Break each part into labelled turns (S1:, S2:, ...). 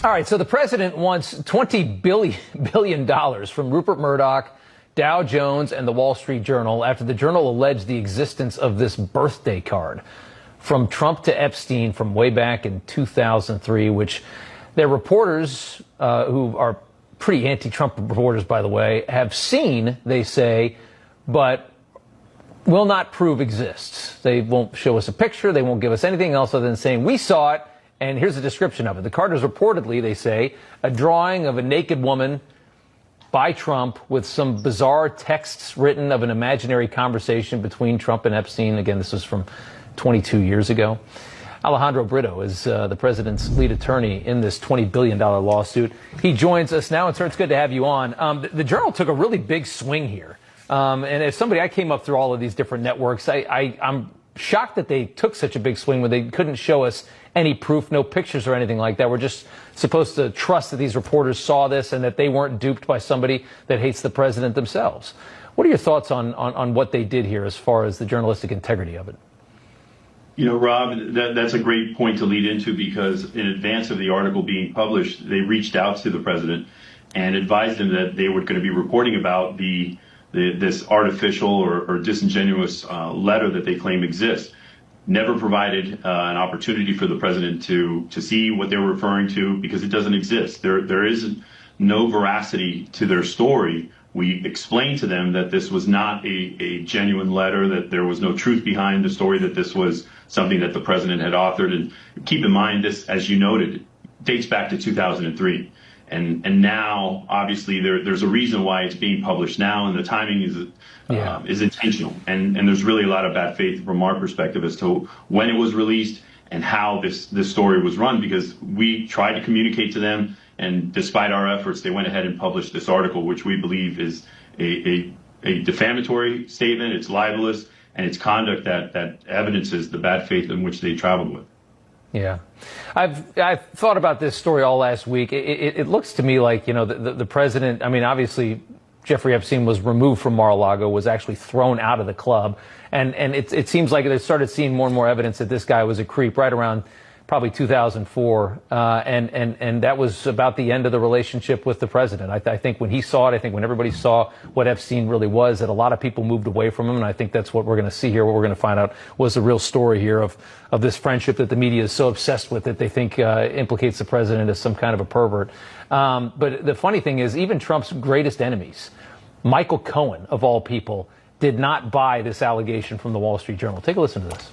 S1: All right, so the president wants $20 billion from Rupert Murdoch, Dow Jones, and the Wall Street Journal after the Journal alleged the existence of this birthday card from Trump to Epstein from way back in 2003, which their reporters, who are pretty anti-Trump reporters, by the way, have seen, they say, but will not prove exists. They won't show us a picture. They won't give us anything else other than saying, we saw it, and here's a description of it. The card is reportedly, they say, a drawing of a naked woman by Trump with some bizarre texts written of an imaginary conversation between Trump and Epstein. Again, this was from 22 years ago. Alejandro Brito is the president's lead attorney in this $20 billion lawsuit. He joins us now, and sir, it's good to have you on. The Journal took a really big swing here. And as somebody, I came up through all of these different networks. I'm shocked that they took such a big swing when they couldn't show us any proof, no pictures or anything like that. We're just supposed to trust that these reporters saw this and that they weren't duped by somebody that hates the president themselves. What are your thoughts on what they did here as far as the journalistic integrity of it?
S2: You know, Rob, that's a great point to lead into, because in advance of the article being published, they reached out to the president and advised him that they were going to be reporting about this artificial or disingenuous letter that they claim exists. Never provided an opportunity for the president to see what they were referring to, because it doesn't exist. There is no veracity to their story. We explained to them that this was not a genuine letter, that there was no truth behind the story, that this was something that the president had authored. And keep in mind, this, as you noted, dates back to 2003. And now, obviously, there's a reason why it's being published now, and the timing is intentional. And there's really a lot of bad faith from our perspective as to when it was released and how this story was run, because we tried to communicate to them, and despite our efforts, they went ahead and published this article, which we believe is a defamatory statement. It's libelous, and it's conduct that evidences the bad faith in which they traveled with.
S1: Yeah, I've thought about this story all last week. It looks to me like, you know, the president, I mean, obviously, Jeffrey Epstein was removed from Mar-a-Lago, was actually thrown out of the club. And it seems like they started seeing more and more evidence that this guy was a creep right around probably 2004. And that was about the end of the relationship with the president. I think when he saw it, I think when everybody saw what Epstein really was, that a lot of people moved away from him. And I think that's what we're going to see here. What we're going to find out was the real story here of this friendship that the media is so obsessed with that they think implicates the president as some kind of a pervert. But the funny thing is, even Trump's greatest enemies, Michael Cohen, of all people, did not buy this allegation from the Wall Street Journal. Take a listen to this.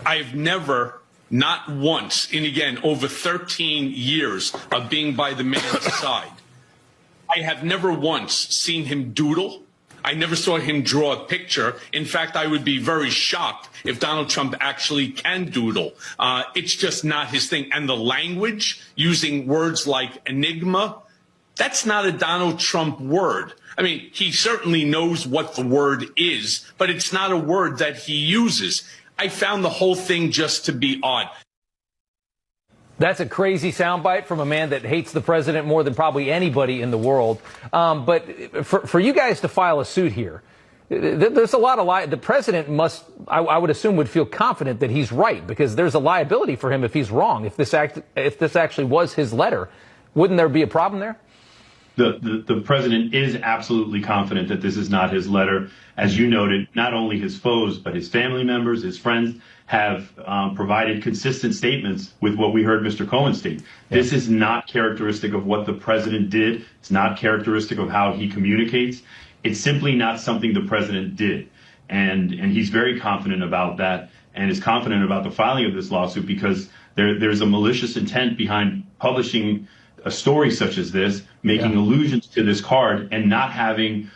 S3: I've never, not once, and again, over 13 years of being by the man's side, I have never once seen him doodle. I never saw him draw a picture. In fact, I would be very shocked if Donald Trump actually can doodle. It's just not his thing. And the language, using words like enigma, that's not a Donald Trump word. I mean, he certainly knows what the word is, but it's not a word that he uses. I found the whole thing just to be odd.
S1: That's a crazy soundbite from a man that hates the president more than probably anybody in the world. But for you guys to file a suit here, there's a lot of the president must, I would assume, would feel confident that he's right, because there's a liability for him if he's wrong. If this actually was his letter, wouldn't there be a problem there?
S2: The president is absolutely confident that this is not his letter. As you noted, not only his foes, but his family members, his friends have provided consistent statements with what we heard Mr. Cohen state. Yeah. This is not characteristic of what the president did. It's not characteristic of how he communicates. It's simply not something the president did. And he's very confident about that, and is confident about the filing of this lawsuit, because there's a malicious intent behind publishing a story such as this, making allusions to this card, and not having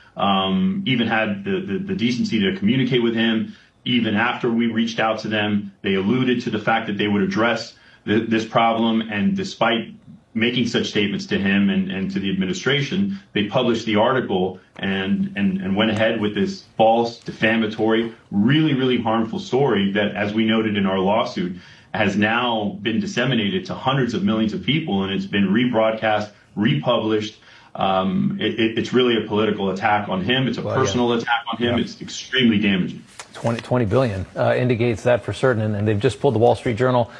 S2: even had the decency to communicate with him. Even after we reached out to them, they alluded to the fact that they would address this problem. And despite making such statements to him and to the administration, they published the article and went ahead with this false, defamatory, really, really harmful story that, as we noted in our lawsuit, has now been disseminated to hundreds of millions of people, and it's been rebroadcast, republished. It's really a political attack on him. It's a personal attack on him. It's extremely damaging.
S1: 20 billion indicates that for certain, and they've just pulled the Wall Street Journal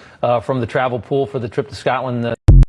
S1: from the travel pool for the trip to Scotland.